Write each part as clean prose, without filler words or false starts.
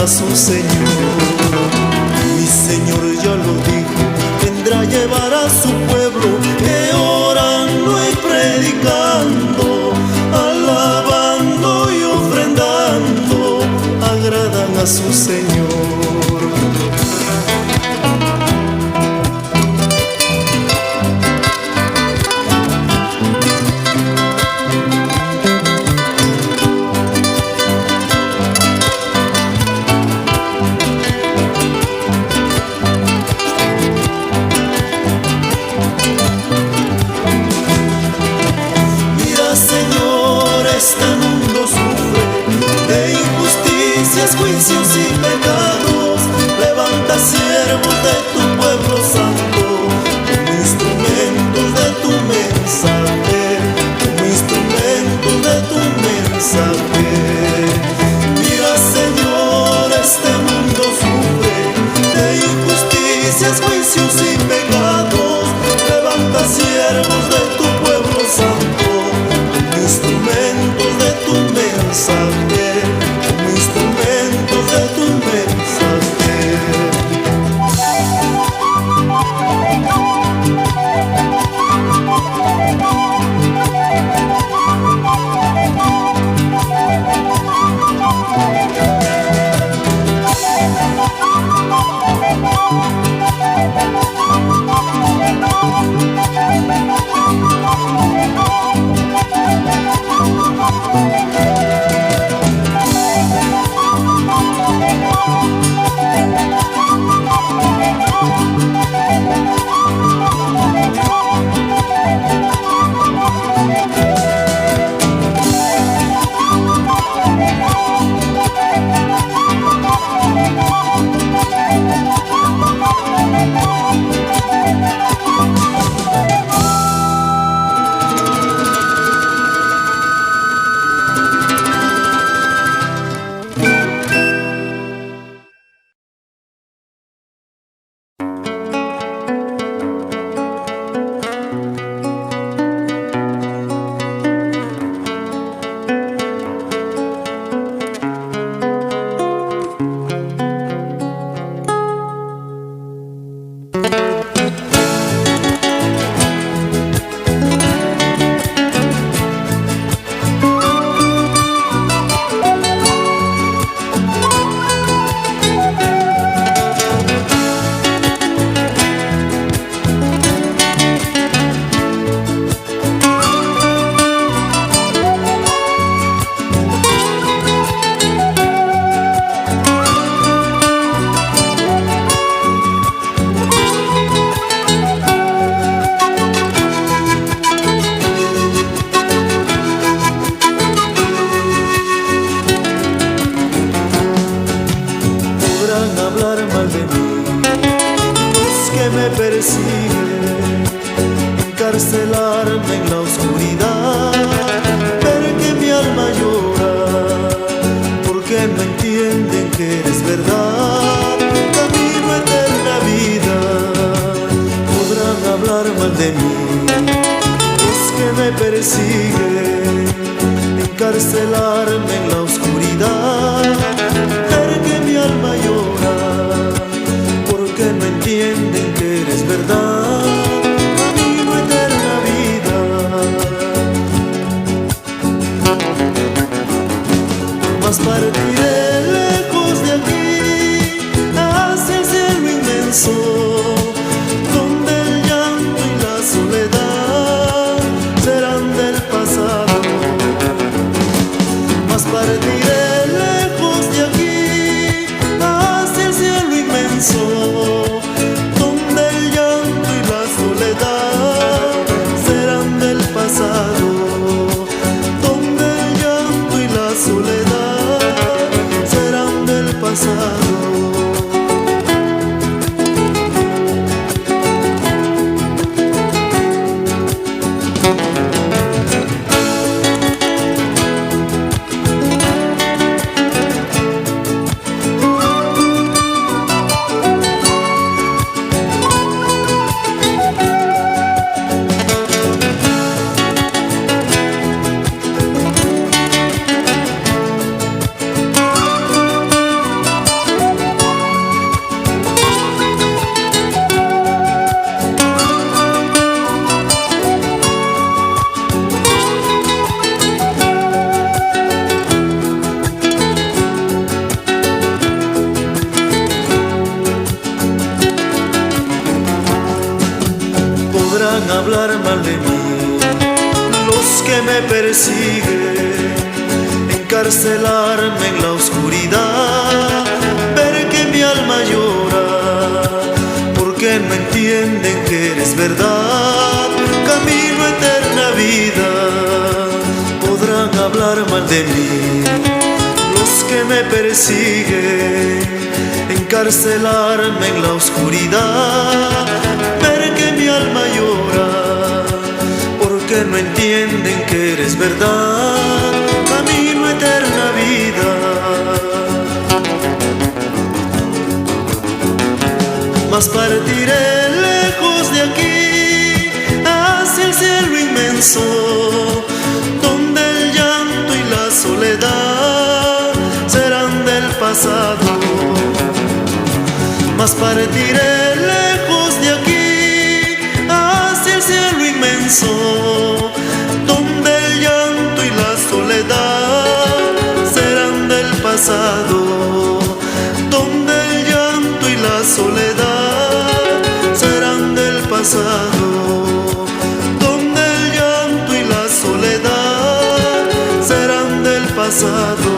a su Señor. Mi Señor ya lo dijo, vendrá a llevar a su pueblo que orando y predicando, alabando y ofrendando, agradan a su Señor. Este mundo sufre de injusticias, juicios y pecados. Levanta siervos de tu pueblo santo, como instrumentos de tu mensaje, como instrumentos de tu mensaje. Mira, Señor, este mundo sufre de injusticias, juicios y pecados. Levanta siervos de tu pueblo santo, instrumentos de tu mensaje, como instrumentos de tu mensaje. Encarcelarme en la oscuridad, ver que mi alma llora, porque no entienden que eres verdad, camino a eterna vida. Podrán hablar mal de mí los que me persiguen, encarcelarme en la oscuridad, ver que mi alma llora, porque no entienden que eres verdad, camino a eterna vida. Mas partiré lejos de aquí, hacia el cielo inmenso, donde el llanto y la soledad serán del pasado. Mas partiré lejos de aquí, hacia el cielo inmenso, donde el llanto y la soledad serán del pasado, donde el llanto y la soledad serán del pasado. mal de mí. Los que me persiguen, encarcelarme en la oscuridad, ver que mi alma llora, porque no entienden que eres verdad, camino a eterna vida. Podrán hablar mal de mí los que me persiguen, encarcelarme en la oscuridad, ver que mi alma llora, porque no entienden que eres verdad, camino a eterna vida. Mas partiré lejos de aquí, hacia el cielo inmenso, donde el llanto y la soledad serán del pasado. Mas partiré lejos de aquí, hacia el cielo inmenso, donde el llanto y la soledad serán del pasado, donde el llanto y la soledad serán del pasado, donde el llanto y la soledad serán del pasado.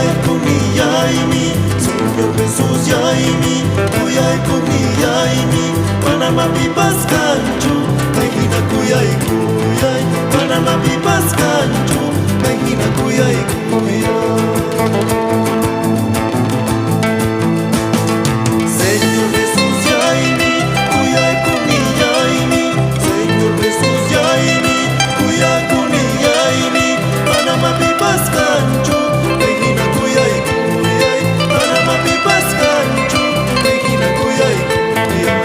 Kuyay kuniyaymi, Señor Jesús yaymi, kuyay kuniyaymi, Panama pipas kanchu, Mejina kuyay kuyay, Panama pipas kanchu, Mejina kuyay kuyay. Señor Jesús yaymi, kuyay kuniyaymi, Señor Jesús yaymi, kuyay kuniyaymi, Panama pipas kanchu, Mejina kuyay kuyay, Panama pipas kanchu, Mejina kuyay kuyay.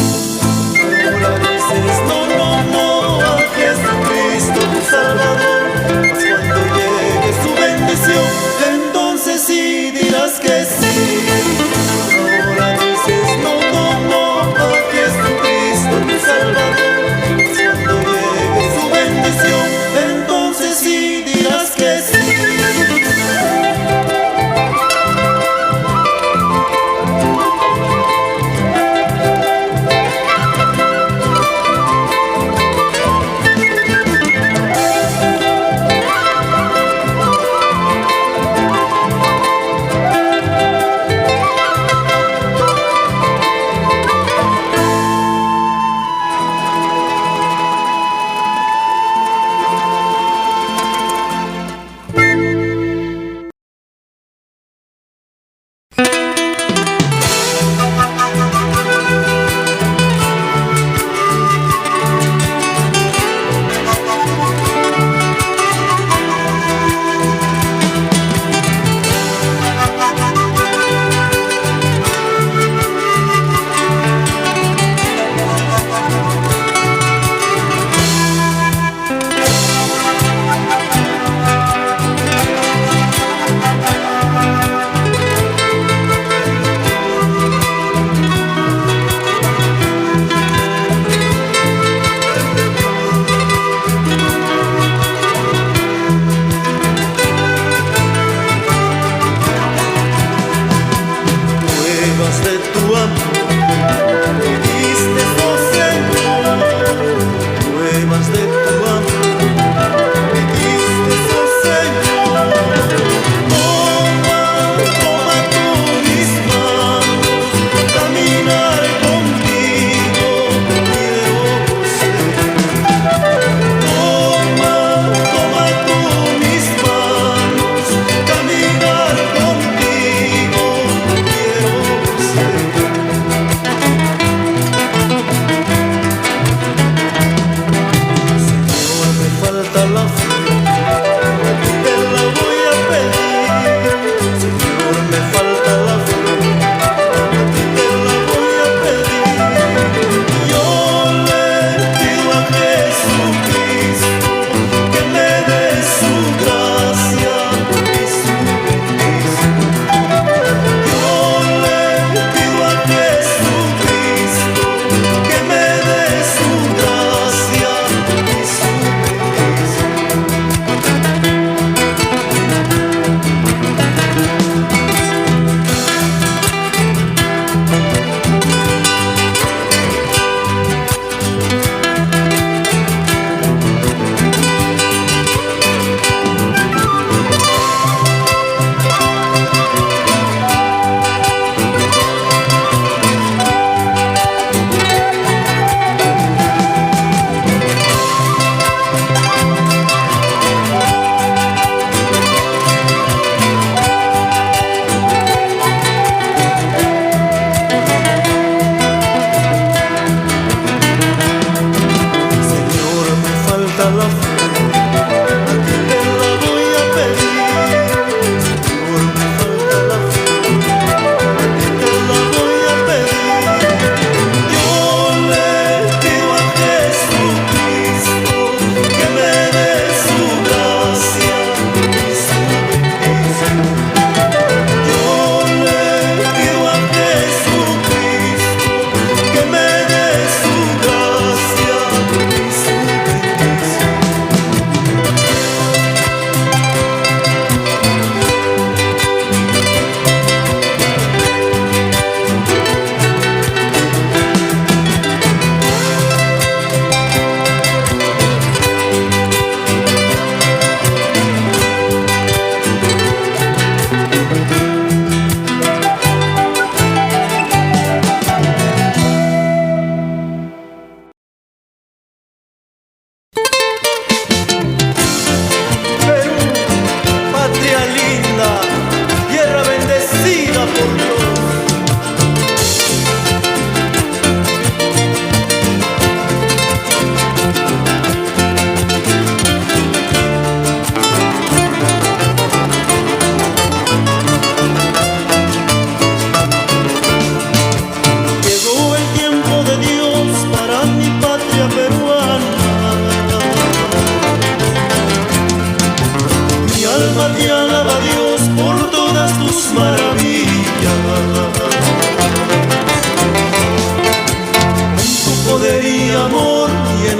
Ahora dices no, no, no a Jesucristo tu Salvador, mas cuando llegue su bendición, entonces sí dirás que sí. Ahora dices no, no, no a Jesucristo tu Salvador, mas cuando llegue su bendición, entonces sí dirás que sí. Pruebas de tu amor me diste, oh Señor, pruebas de tu amor me diste, oh Señor. Toma, toma tú mis manos, caminar contigo quiero ser. Toma, toma tú mis manos, caminar contigo quiero ser.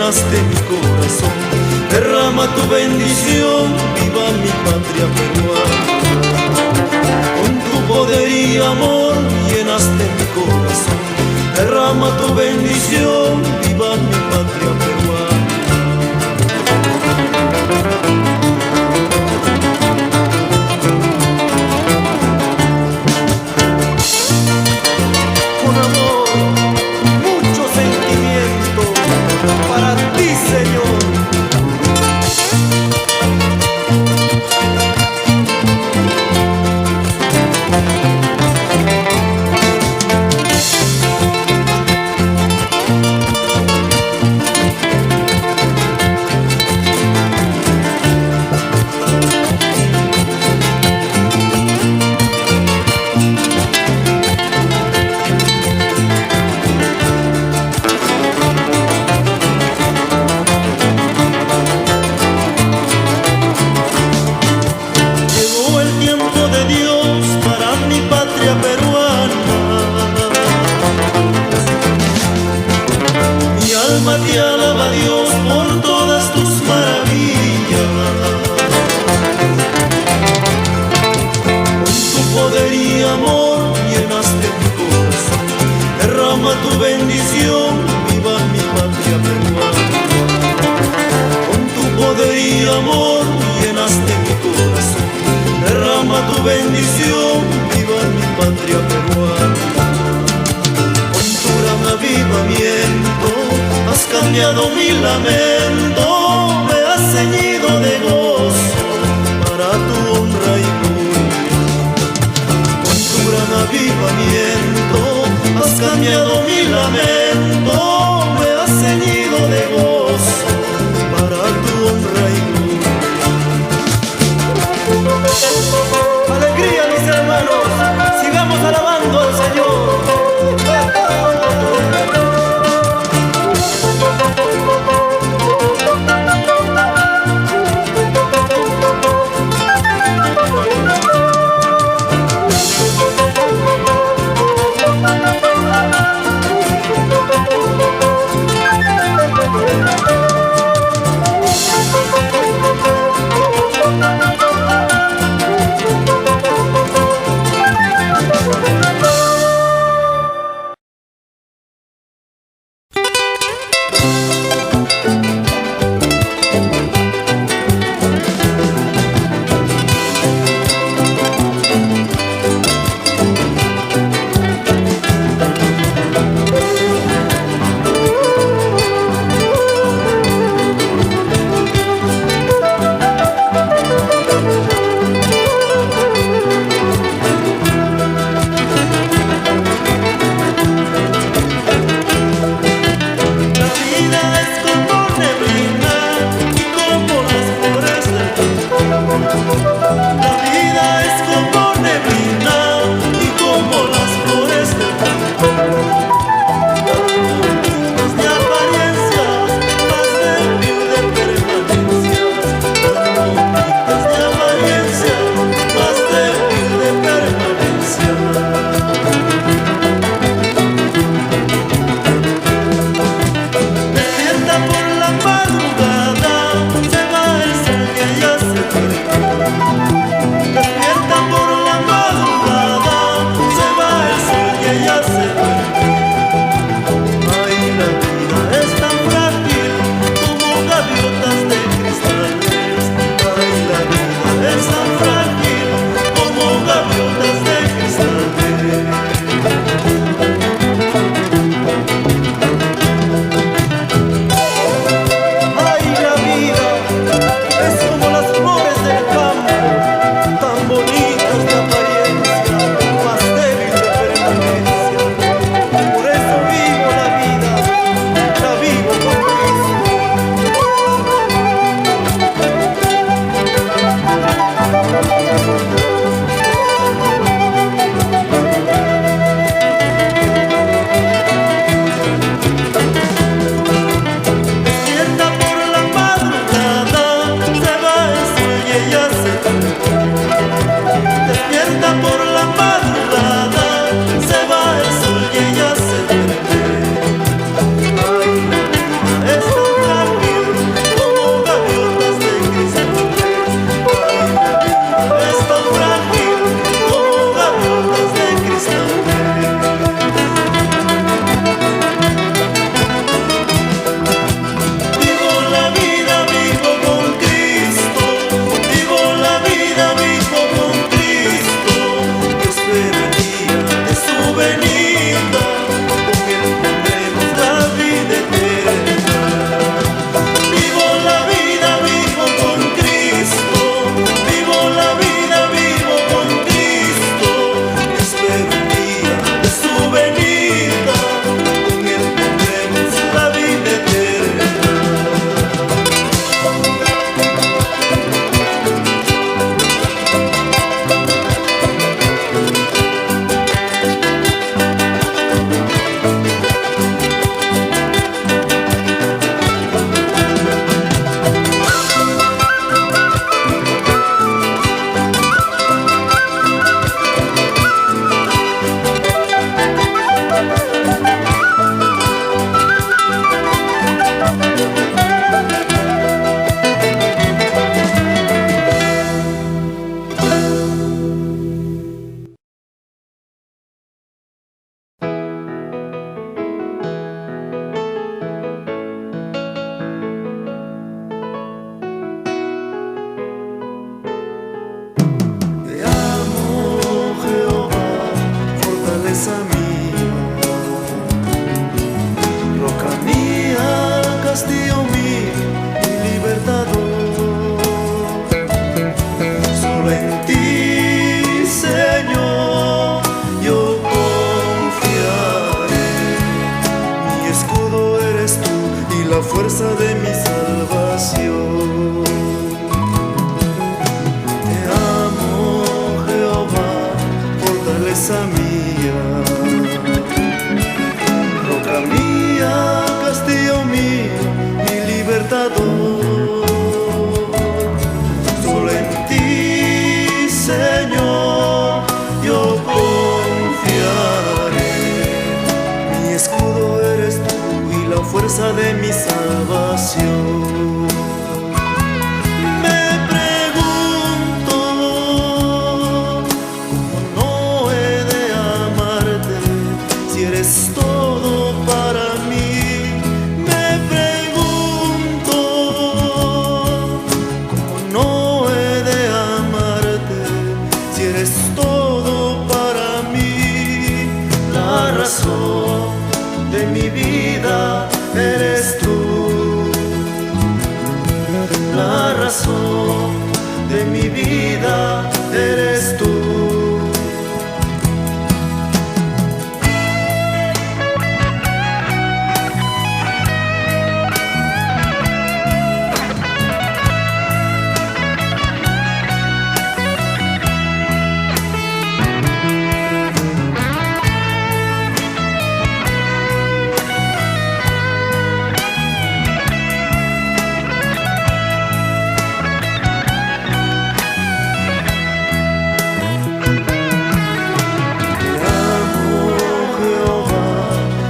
llenaste mi corazón. Derrama tu bendición, viva mi patria peruana. Con tu poder y amor llenaste mi corazón. Derrama tu bendición, viva mi patria peruana. Con amor, mucho sentimiento para ti, Señor. Te alaba Dios por todas tus maravillas. Con tu poder y amor llenaste mi corazón. Derrama tu bendición, viva mi patria peruana. Con tu poder y amor llenaste mi corazón. Derrama tu bendición, viva mi patria peruana. Con tu gran avivamiento has cambiado mi lamento, me has ceñido de gozo para tu honra y gloria. Con tu gran avivamiento has cambiado mi lamento, me has ceñido de gozo para tu honra y gloria. Alegría, mis hermanos, sigamos alabando al Señor. mía, roca mía, castillo mío y libertador. Solo en ti, Señor, yo confiaré. Mi escudo eres tú y la fuerza de mi salvación. Te amo, Jehová, fortaleza mía, roca mía, castillo mío, mi libertador. Solo en ti, Señor, yo confiaré. Mi escudo eres tú y la fuerza de mi salvación. Me pregunto cómo no he de amarte si eres todo para mí. Me pregunto cómo no he de amarte si eres todo para mí. La razón de mi vida eres tú. La razón de mi vida eres tú.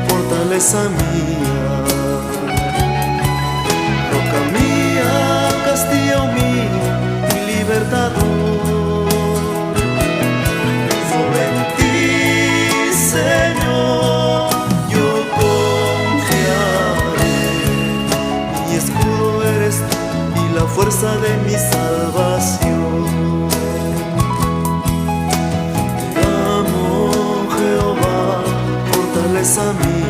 Fortaleza mía, roca mía, castillo mío, mi libertador. Solo en ti, Señor, yo confiaré. Mi escudo eres tú y la fuerza de mi salvación. Te amo, Jehová, fortaleza mía,